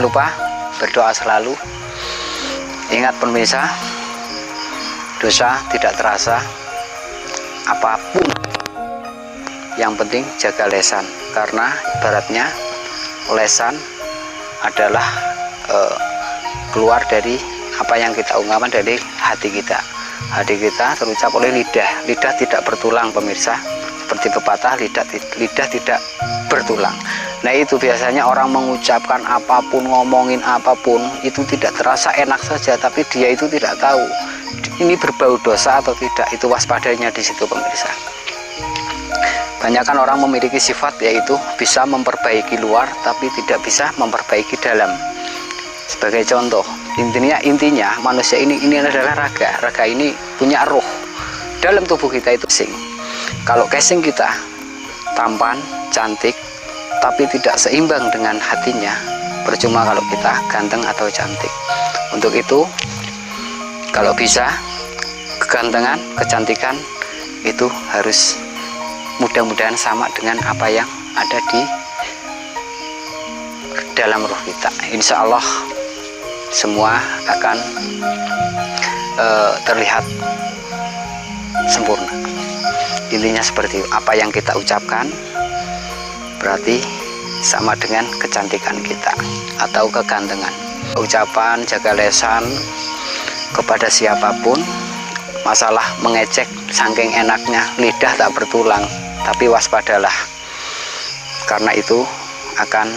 Jangan lupa berdoa selalu. Ingat pemirsa, dosa tidak terasa. Apapun yang penting jaga lesan, karena ibaratnya lesan adalah keluar dari apa yang kita ungkapkan dari hati kita. Hati kita terucap oleh lidah. Lidah tidak bertulang pemirsa, seperti pepatah, lidah tidak bertulang. Nah itu biasanya orang mengucapkan apapun, ngomongin apapun, itu tidak terasa enak saja, tapi dia itu tidak tahu ini berbau dosa atau tidak. Itu waspadanya di situ pemirsa. Banyakan orang memiliki sifat yaitu bisa memperbaiki luar tapi tidak bisa memperbaiki dalam. Sebagai contoh, intinya manusia ini adalah raga. Raga ini punya roh. Dalam tubuh kita itu casing. Kalau casing kita tampan, cantik, tapi tidak seimbang dengan hatinya, percuma kalau kita ganteng atau cantik. Untuk itu, kalau bisa, kegantengan, kecantikan itu harus mudah-mudahan sama dengan apa yang ada di dalam roh kita. Insya Allah semua akan terlihat sempurna. Intinya seperti itu. Apa yang kita ucapkan berarti sama dengan kecantikan kita atau kegantengan. Ucapan, jaga lesan kepada siapapun. Masalah mengecek, saking enaknya lidah tak bertulang, tapi waspadalah, karena itu akan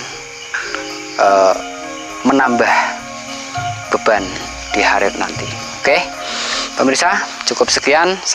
menambah beban di hari nanti. Oke pemirsa, cukup sekian saya